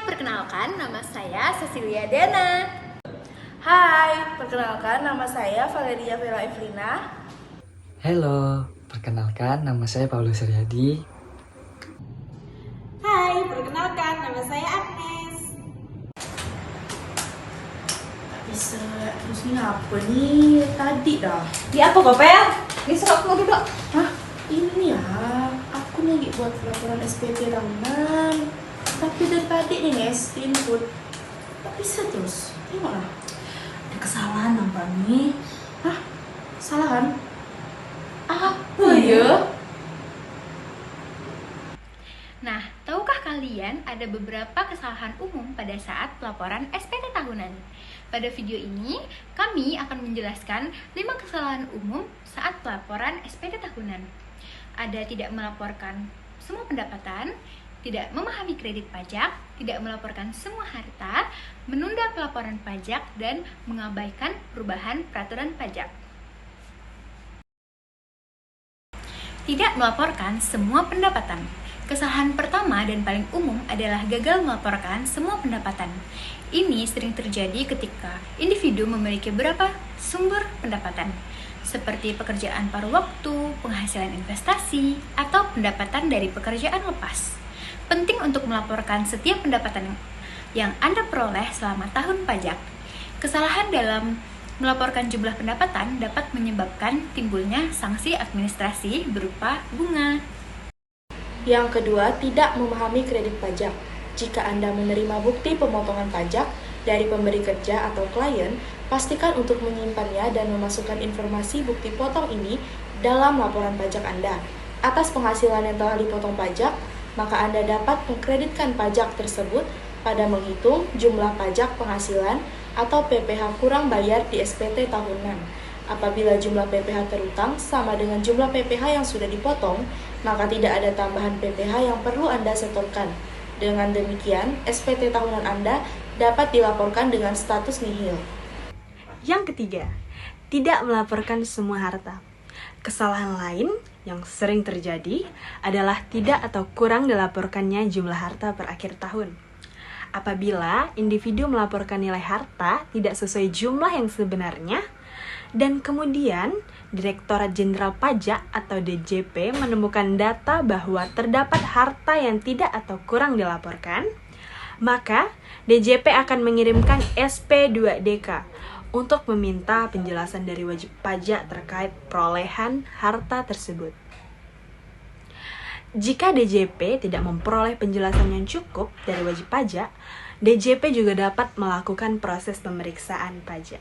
perkenalkan nama saya Cecilia Dena. Hai, perkenalkan nama saya Valeria Vela Evelina. Halo, perkenalkan nama saya Paulus Suryadi. Hai, perkenalkan nama saya Agnes. Bisa, terus ini apa nih? Tadi dah. Di apa Kopel? Di serok mau duduk. Hah? Ini ya, aku nih buat laporan SPT tahunan. Tapi dari tadi nih input. Tak bisa terus. Tengoklah. Ada kesalahan nampaknya. Hah? Kesalahan? Apa Iya. ya? Nah, tahukah kalian ada beberapa kesalahan umum pada saat pelaporan SPT tahunan? Pada video ini, kami akan menjelaskan 5 kesalahan umum saat pelaporan SPT tahunan. Ada tidak melaporkan semua pendapatan, tidak memahami kredit pajak, tidak melaporkan semua harta, menunda pelaporan pajak, dan mengabaikan perubahan peraturan pajak. Tidak melaporkan semua pendapatan. Kesalahan pertama dan paling umum adalah gagal melaporkan semua pendapatan. Ini sering terjadi ketika individu memiliki beberapa sumber pendapatan, seperti pekerjaan paruh waktu, penghasilan investasi, atau pendapatan dari pekerjaan lepas. Penting untuk melaporkan setiap pendapatan yang Anda peroleh selama tahun pajak. Kesalahan dalam melaporkan jumlah pendapatan dapat menyebabkan timbulnya sanksi administrasi berupa bunga. Yang kedua, tidak memahami kredit pajak. Jika Anda menerima bukti pemotongan pajak dari pemberi kerja atau klien, pastikan untuk menyimpannya dan memasukkan informasi bukti potong ini dalam laporan pajak Anda. Atas penghasilan yang telah dipotong pajak, maka Anda dapat mengkreditkan pajak tersebut pada menghitung jumlah pajak penghasilan atau PPh kurang bayar di SPT tahunan. Apabila jumlah PPh terutang sama dengan jumlah PPh yang sudah dipotong, maka tidak ada tambahan PPh yang perlu Anda setorkan. Dengan demikian, SPT tahunan Anda dapat dilaporkan dengan status nihil. Yang ketiga, tidak melaporkan semua harta. Kesalahan lain yang sering terjadi adalah tidak atau kurang dilaporkannya jumlah harta per akhir tahun. Apabila individu melaporkan nilai harta tidak sesuai jumlah yang sebenarnya, dan kemudian Direktorat Jenderal Pajak atau DJP menemukan data bahwa terdapat harta yang tidak atau kurang dilaporkan, maka DJP akan mengirimkan SP2DK untuk meminta penjelasan dari wajib pajak terkait perolehan harta tersebut. Jika DJP tidak memperoleh penjelasan yang cukup dari wajib pajak, DJP juga dapat melakukan proses pemeriksaan pajak.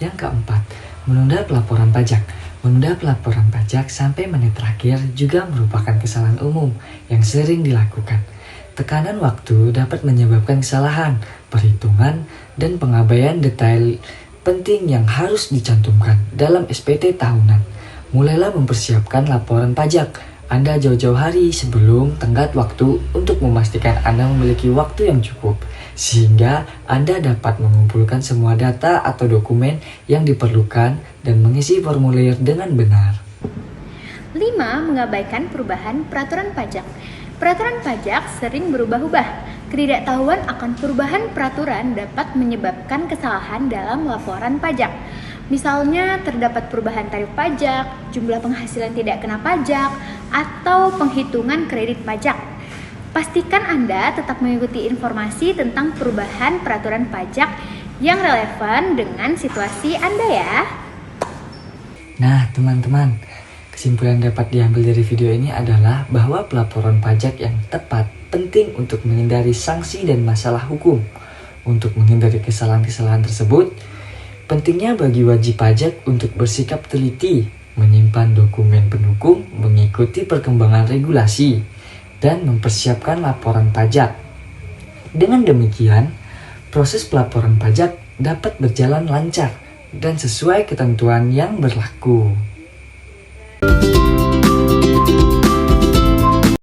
Yang keempat, menunda pelaporan pajak. Menunda pelaporan pajak sampai menit terakhir juga merupakan kesalahan umum yang sering dilakukan. Tekanan waktu dapat menyebabkan kesalahan, perhitungan, dan pengabaian detail penting yang harus dicantumkan dalam SPT tahunan. Mulailah mempersiapkan laporan pajak Anda jauh-jauh hari sebelum tenggat waktu untuk memastikan Anda memiliki waktu yang cukup, sehingga Anda dapat mengumpulkan semua data atau dokumen yang diperlukan dan mengisi formulir dengan benar. 5. Mengabaikan perubahan peraturan pajak. Peraturan pajak sering berubah-ubah. Ketidaktahuan akan perubahan peraturan dapat menyebabkan kesalahan dalam laporan pajak. Misalnya terdapat perubahan tarif pajak, jumlah penghasilan tidak kena pajak, atau penghitungan kredit pajak. Pastikan Anda tetap mengikuti informasi tentang perubahan peraturan pajak yang relevan dengan situasi Anda ya. Nah, teman-teman, kesimpulan dapat diambil dari video ini adalah bahwa pelaporan pajak yang tepat penting untuk menghindari sanksi dan masalah hukum. Untuk menghindari kesalahan-kesalahan tersebut, pentingnya bagi wajib pajak untuk bersikap teliti, menyimpan dokumen pendukung, mengikuti perkembangan regulasi, dan mempersiapkan laporan pajak. Dengan demikian, proses pelaporan pajak dapat berjalan lancar dan sesuai ketentuan yang berlaku.